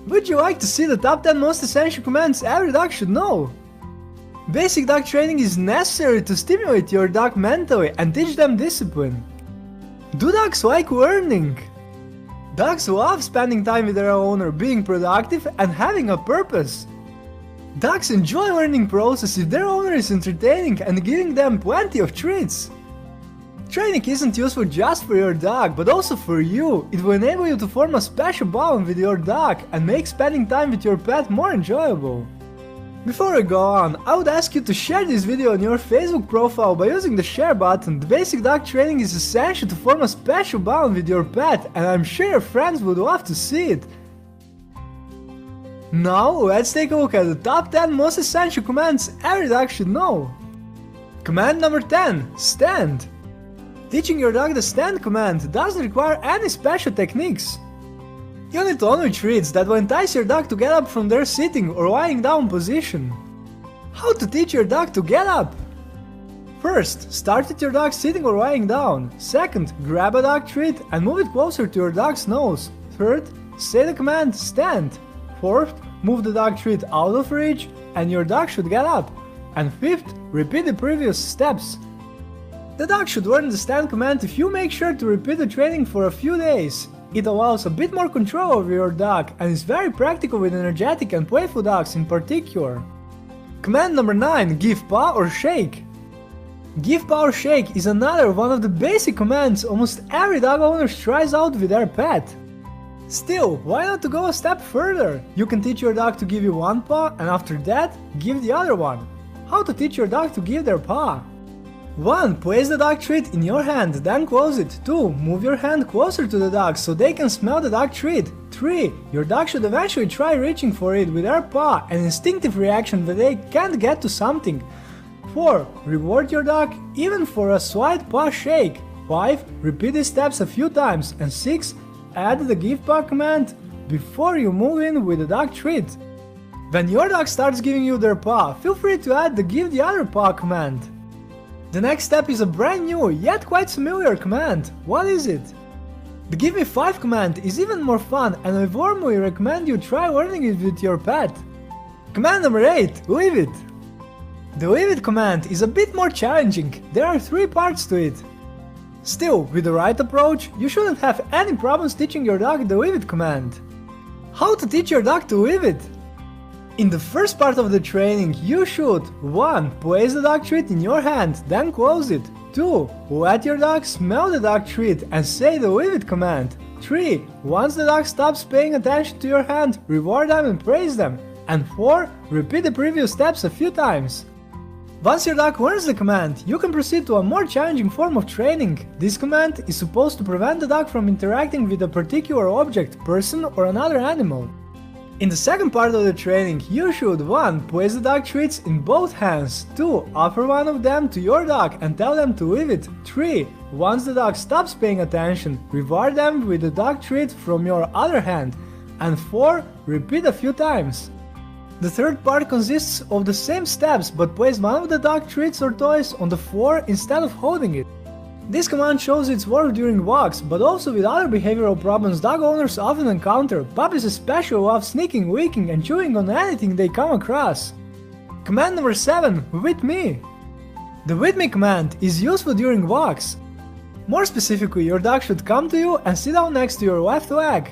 Would you like to see the top 10 most essential commands every dog should know? Basic dog training is necessary to stimulate your dog mentally and teach them discipline. Do dogs like learning? Dogs love spending time with their owner, being productive and having a purpose. Dogs enjoy learning process if their owner is entertaining and giving them plenty of treats. Training isn't useful just for your dog, but also for you. It will enable you to form a special bond with your dog and make spending time with your pet more enjoyable. Before I go on, I would ask you to share this video on your Facebook profile by using the share button. The basic dog training is essential to form a special bond with your pet, and I'm sure your friends would love to see it. Now let's take a look at the top 10 most essential commands every dog should know. Command number 10. Stand. Teaching your dog the stand command doesn't require any special techniques. You need only treats that will entice your dog to get up from their sitting or lying down position. How to teach your dog to get up? First, start with your dog sitting or lying down. Second, grab a dog treat and move it closer to your dog's nose. Third, say the command stand. Fourth, move the dog treat out of reach and your dog should get up. And fifth, repeat the previous steps. The dog should learn the stand command if you make sure to repeat the training for a few days. It allows a bit more control over your dog and is very practical with energetic and playful dogs in particular. Command number 9. Give paw or shake. Give paw or shake is another one of the basic commands almost every dog owner tries out with their pet. Still, why not to go a step further? You can teach your dog to give you one paw and after that, give the other one. How to teach your dog to give their paw? 1. Place the dog treat in your hand, then close it. 2. Move your hand closer to the dog so they can smell the dog treat. 3. Your dog should eventually try reaching for it with their paw, an instinctive reaction that they can't get to something. 4. Reward your dog even for a slight paw shake. 5. Repeat these steps a few times. And 6. Add the give paw command before you move in with the dog treat. When your dog starts giving you their paw, feel free to add the give the other paw command. The next step is a brand new, yet quite familiar command. What is it? The Give Me 5 command is even more fun and I warmly recommend you try learning it with your pet. Command number 8. Leave it. The Leave it command is a bit more challenging. There are 3 parts to it. Still, with the right approach, you shouldn't have any problems teaching your dog the Leave it command. How to teach your dog to leave it? In the first part of the training, you should 1. Place the dog treat in your hand, then close it. 2. Let your dog smell the dog treat and say the leave it command. 3. Once the dog stops paying attention to your hand, reward them and praise them. And 4. Repeat the previous steps a few times. Once your dog learns the command, you can proceed to a more challenging form of training. This command is supposed to prevent the dog from interacting with a particular object, person or another animal. In the second part of the training, you should 1. Place the dog treats in both hands. 2. Offer one of them to your dog and tell them to leave it. 3. Once the dog stops paying attention, reward them with the dog treat from your other hand. And 4. Repeat a few times. The third part consists of the same steps, but place one of the dog treats or toys on the floor instead of holding it. This command shows its work during walks, but also with other behavioral problems dog owners often encounter. Puppies especially love sneaking, licking and chewing on anything they come across. Command number 7. With me. The with me command is useful during walks. More specifically, your dog should come to you and sit down next to your left leg.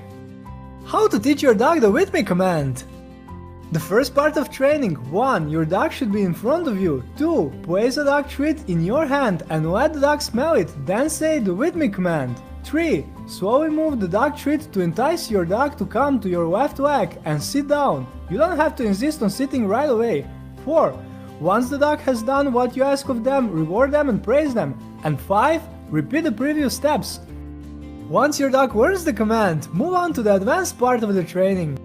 How to teach your dog the with me command? The first part of training. 1. Your dog should be in front of you. 2. Place a dog treat in your hand and let the dog smell it, then say the with me command. 3. Slowly move the dog treat to entice your dog to come to your left leg and sit down. You don't have to insist on sitting right away. 4. Once the dog has done what you ask of them, reward them and praise them. And 5. Repeat the previous steps. Once your dog learns the command, move on to the advanced part of the training.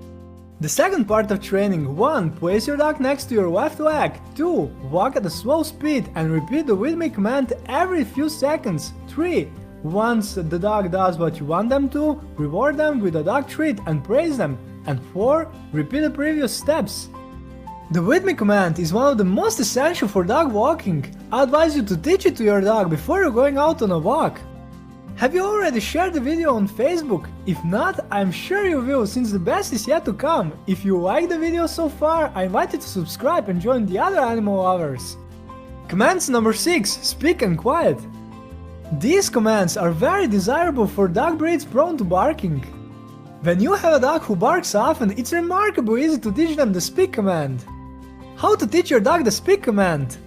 The second part of training. 1. Place your dog next to your left leg. 2. Walk at a slow speed and repeat the with me command every few seconds. 3. Once the dog does what you want them to, reward them with a dog treat and praise them. And 4. Repeat the previous steps. The with me command is one of the most essential for dog walking. I advise you to teach it to your dog before you're going out on a walk. Have you already shared the video on Facebook? If not, I'm sure you will, since the best is yet to come. If you like the video so far, I invite you to subscribe and join the other animal lovers. Commands number 6. Speak and quiet. These commands are very desirable for dog breeds prone to barking. When you have a dog who barks often, it's remarkably easy to teach them the speak command. How to teach your dog the speak command?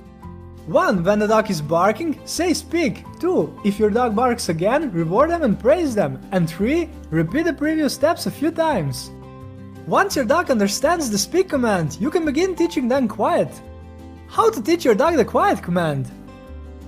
1. When the dog is barking, say speak. 2. If your dog barks again, reward them and praise them. And 3. Repeat the previous steps a few times. Once your dog understands the speak command, you can begin teaching them quiet. How to teach your dog the quiet command?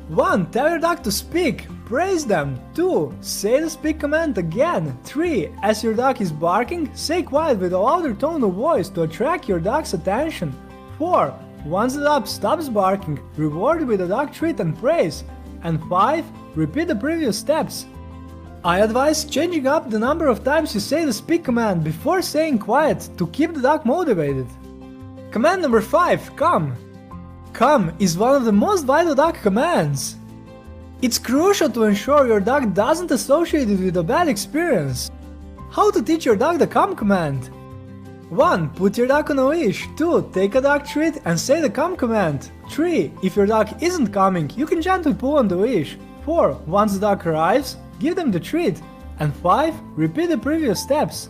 1. Tell your dog to speak. Praise them. 2. Say the speak command again. 3. As your dog is barking, say quiet with a louder tone of voice to attract your dog's attention. 4. Once the dog stops barking, reward with a dog treat and praise. And 5. Repeat the previous steps. I advise changing up the number of times you say the speak command before saying quiet to keep the dog motivated. Command number 5. Come. Come is one of the most vital dog commands. It's crucial to ensure your dog doesn't associate it with a bad experience. How to teach your dog the come command? 1. Put your dog on a leash. 2. Take a dog treat and say the come command. 3. If your dog isn't coming, you can gently pull on the leash. 4. Once the dog arrives, give them the treat. And 5. Repeat the previous steps.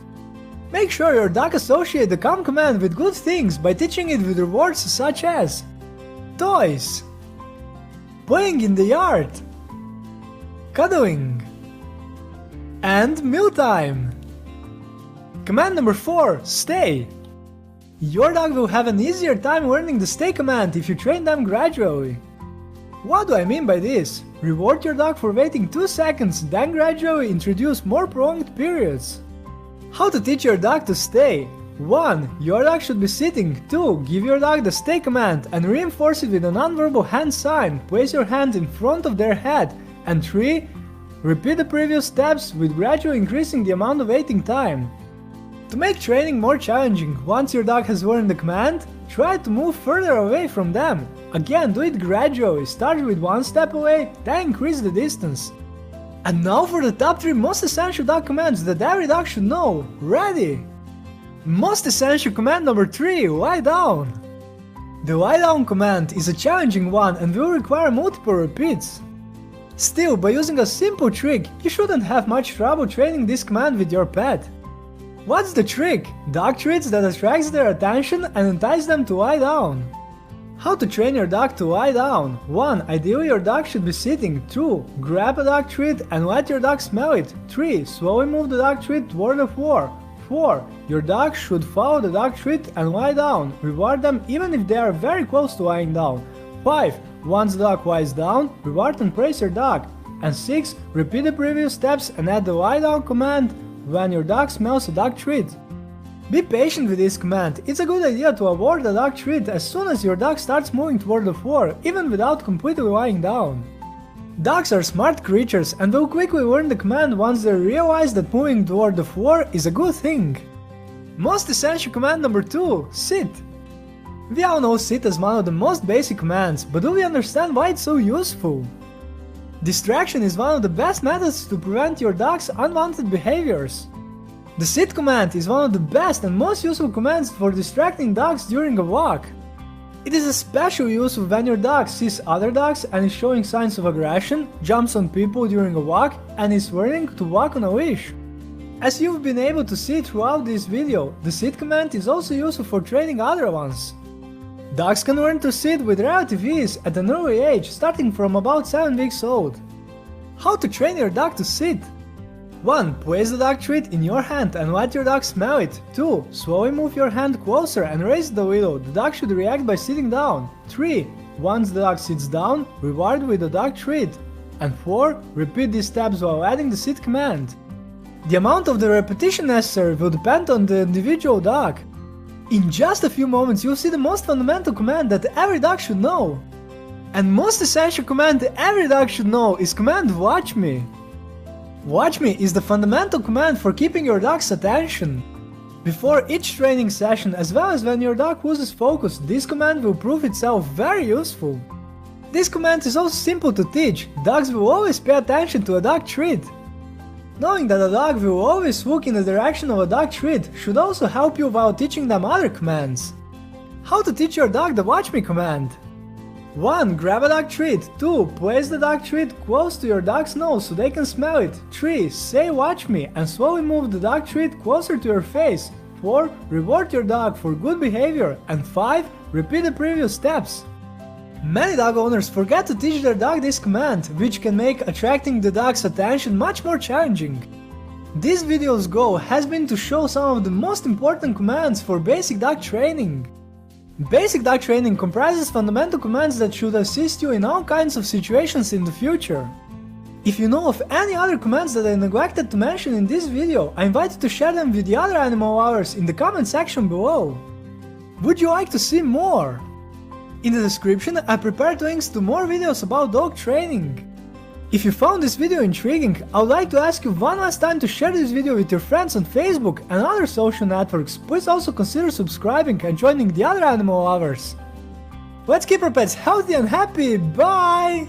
Make sure your dog associates the come command with good things by teaching it with rewards such as toys, playing in the yard, cuddling, and mealtime. Command number 4. Stay. Your dog will have an easier time learning the stay command if you train them gradually. What do I mean by this? Reward your dog for waiting 2 seconds, then gradually introduce more prolonged periods. How to teach your dog to stay? 1. Your dog should be sitting. 2. Give your dog the stay command and reinforce it with a nonverbal hand sign. Place your hand in front of their head. And 3. Repeat the previous steps with gradually increasing the amount of waiting time. To make training more challenging, once your dog has learned the command, try to move further away from them. Again, do it gradually, start with 1 step away, then increase the distance. And now for the top 3 most essential dog commands that every dog should know. Ready? Most essential command number 3, lie down. The lie down command is a challenging one and will require multiple repeats. Still, by using a simple trick, you shouldn't have much trouble training this command with your pet. What's the trick? Dog treats that attracts their attention and entice them to lie down. How to train your dog to lie down? 1. Ideally your dog should be sitting. 2. Grab a dog treat and let your dog smell it. 3. Slowly move the dog treat toward the floor. 4. Your dog should follow the dog treat and lie down. Reward them even if they are very close to lying down. 5. Once the dog lies down, reward and praise your dog. And 6. Repeat the previous steps and add the lie down command when your dog smells a dog treat. Be patient with this command. It's a good idea to award the dog treat as soon as your dog starts moving toward the floor, even without completely lying down. Dogs are smart creatures and will quickly learn the command once they realize that moving toward the floor is a good thing. Most essential command number 2, sit. We all know sit as one of the most basic commands, but do we understand why it's so useful? Distraction is one of the best methods to prevent your dog's unwanted behaviors. The sit command is one of the best and most useful commands for distracting dogs during a walk. It is especially useful when your dog sees other dogs and is showing signs of aggression, jumps on people during a walk, and is learning to walk on a leash. As you've been able to see throughout this video, the sit command is also useful for training other ones. Dogs can learn to sit with relative ease at an early age, starting from about 7 weeks old. How to train your dog to sit? 1. Place the dog treat in your hand and let your dog smell it. 2. Slowly move your hand closer and raise it a little. The dog should react by sitting down. 3. Once the dog sits down, reward with the dog treat. And 4. Repeat these steps while adding the sit command. The amount of the repetition necessary will depend on the individual dog. In just a few moments you'll see the most fundamental command that every dog should know. And most essential command every dog should know is command watch me. Watch me is the fundamental command for keeping your dog's attention. Before each training session, as well as when your dog loses focus, this command will prove itself very useful. This command is also simple to teach. Dogs will always pay attention to a dog treat. Knowing that a dog will always walk in the direction of a dog treat should also help you while teaching them other commands. How to teach your dog the watch me command? 1. Grab a dog treat. 2. Place the dog treat close to your dog's nose so they can smell it. 3. Say watch me and slowly move the dog treat closer to your face. 4. Reward your dog for good behavior. And 5. Repeat the previous steps. Many dog owners forget to teach their dog this command, which can make attracting the dog's attention much more challenging. This video's goal has been to show some of the most important commands for basic dog training. Basic dog training comprises fundamental commands that should assist you in all kinds of situations in the future. If you know of any other commands that I neglected to mention in this video, I invite you to share them with the other animal lovers in the comment section below. Would you like to see more? In the description I prepared links to more videos about dog training. If you found this video intriguing, I would like to ask you one last time to share this video with your friends on Facebook and other social networks. Please also consider subscribing and joining the other animal lovers. Let's keep our pets healthy and happy, bye!